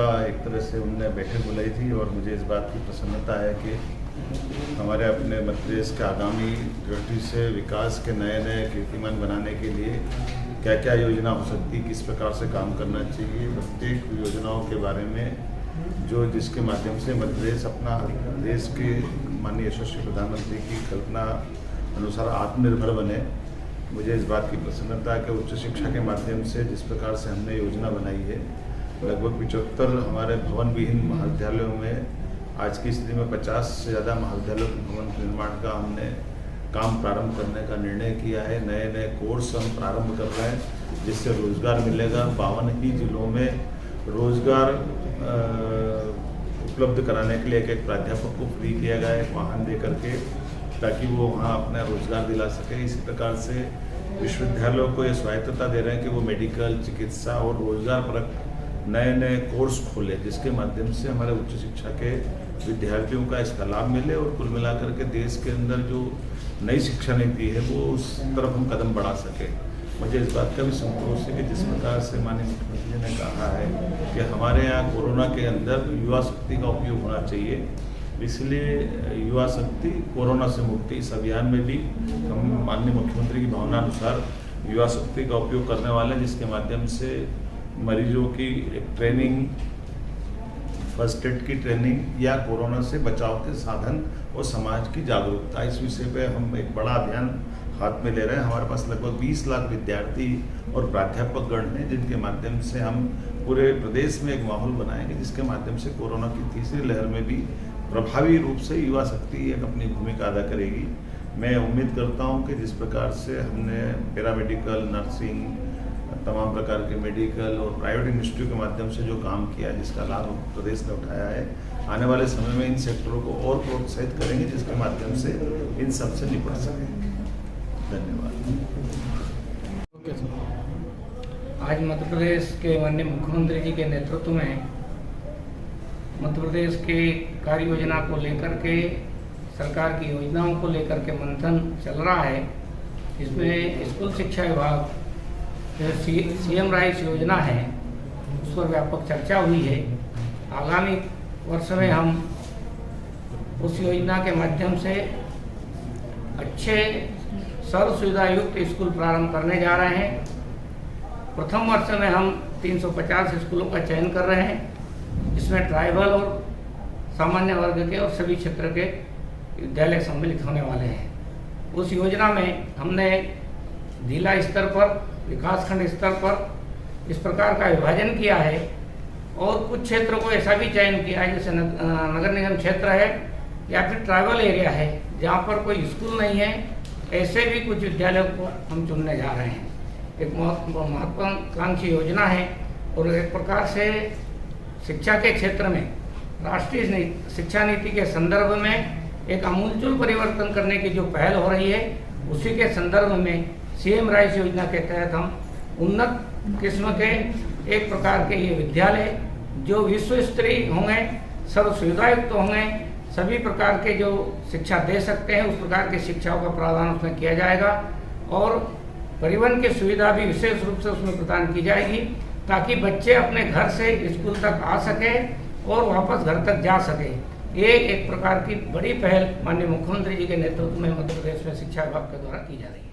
का एक तरह से उनने बैठक बुलाई थी और मुझे इस बात की प्रसन्नता है कि हमारे अपने मध्य प्रदेश के आगामी दृष्टि से विकास के नए नए कीर्तिमान बनाने के लिए क्या क्या योजना हो सकती है, किस प्रकार से काम करना चाहिए, प्रत्येक योजनाओं के बारे में जिसके माध्यम से मध्य प्रदेश अपना देश के माननीय यशस्वी प्रधानमंत्री की कल्पना अनुसार आत्मनिर्भर बने। मुझे इस बात की प्रसन्नता है कि उच्च शिक्षा के माध्यम से जिस प्रकार से हमने योजना बनाई है, लगभग 75 हमारे भवन विहीन महाविद्यालयों में आज की स्थिति में 50 से ज़्यादा महाविद्यालयों के भवन निर्माण का हमने काम प्रारंभ करने का निर्णय किया है। नए नए कोर्स हम प्रारंभ कर रहे हैं जिससे रोजगार मिलेगा। 52 ही जिलों में रोजगार उपलब्ध कराने के लिए एक प्राध्यापक को फ्री किया गया है वाहन दे करके, ताकि वो वहाँ अपना रोजगार दिला सके। इसी प्रकार से विश्वविद्यालयों को ये स्वायत्तता दे रहे हैं कि वो मेडिकल, चिकित्सा और रोजगार परक नए नए कोर्स खोले, जिसके माध्यम से हमारे उच्च शिक्षा के विद्यार्थियों का इसका लाभ मिले और कुल मिलाकर के देश के अंदर जो नई शिक्षा नीति है वो उस तरफ हम कदम बढ़ा सके। मुझे इस बात का भी संतोष है कि जिस प्रकार से माननीय मुख्यमंत्री जी ने कहा है कि हमारे यहाँ कोरोना के अंदर युवा शक्ति का उपयोग होना चाहिए, इसलिए युवा शक्ति कोरोना से मुक्ति इस अभियान में भी हम माननीय मुख्यमंत्री की भावना अनुसार युवा शक्ति का उपयोग करने वाले हैं, जिसके माध्यम से मरीजों की एक ट्रेनिंग, फर्स्ट एड की ट्रेनिंग या कोरोना से बचाव के साधन और समाज की जागरूकता, इस विषय पे हम एक बड़ा अभियान हाथ में ले रहे हैं। हमारे पास लगभग 20 लाख विद्यार्थी और प्राध्यापक गण हैं, जिनके माध्यम से हम पूरे प्रदेश में एक माहौल बनाएंगे, जिसके माध्यम से कोरोना की तीसरी लहर में भी प्रभावी रूप से युवा शक्ति एक अपनी भूमिका अदा करेगी। मैं उम्मीद करता हूं कि जिस प्रकार से हमने पैरामेडिकल, नर्सिंग, तमाम प्रकार के मेडिकल और प्राइवेट इंडस्ट्री के माध्यम से जो काम किया, जिसका लाभ प्रदेश ने उठाया है, आने वाले समय में इन सेक्टरों को और प्रोत्साहित करेंगे, जिसके माध्यम से इन सब से निपट सकेंगे। धन्यवाद। आज मध्य प्रदेश के माननीय मुख्यमंत्री जी के नेतृत्व में मध्य प्रदेश के कार्य योजना को लेकर के, सरकार की योजनाओं को लेकर के मंथन चल रहा है। इसमें स्कूल शिक्षा विभाग सीएम राइस योजना है, उस पर व्यापक चर्चा हुई है। आगामी वर्ष में हम उस योजना के माध्यम से अच्छे सर्व सुविधा युक्त स्कूल प्रारंभ करने जा रहे हैं। प्रथम वर्ष में हम 350 स्कूलों का चयन कर रहे हैं, जिसमें ट्राइबल और सामान्य वर्ग के और सभी क्षेत्र के विद्यालय सम्मिलित होने वाले हैं। उस योजना में हमने जिला स्तर पर, विकासखंड स्तर पर इस प्रकार का विभाजन किया है और कुछ क्षेत्रों को ऐसा भी चयन किया है, जैसे नगर निगम क्षेत्र है या फिर ट्राइबल एरिया है जहाँ पर कोई स्कूल नहीं है, ऐसे भी कुछ विद्यालयों को हम चुनने जा रहे हैं। एक महत्वाकांक्षी योजना है और एक प्रकार से शिक्षा के क्षेत्र में राष्ट्रीय शिक्षा नीति के संदर्भ में एक आमूलचूल परिवर्तन करने की जो पहल हो रही है, उसी के संदर्भ में सीएम राइस योजना के तहत हम उन्नत किस्म के एक प्रकार के ये विद्यालय जो विश्व स्तरीय होंगे, सर्व सुविधायुक्त होंगे, सभी प्रकार के जो शिक्षा दे सकते हैं उस प्रकार की शिक्षाओं का प्रावधान उसमें किया जाएगा और परिवहन की सुविधा भी विशेष रूप से उसमें प्रदान की जाएगी, ताकि बच्चे अपने घर से स्कूल तक आ सके और वापस घर तक जा सके। ये एक प्रकार की बड़ी पहल माननीय मुख्यमंत्री जी के नेतृत्व में मध्य प्रदेश में शिक्षा विभाग के द्वारा की जा रही है।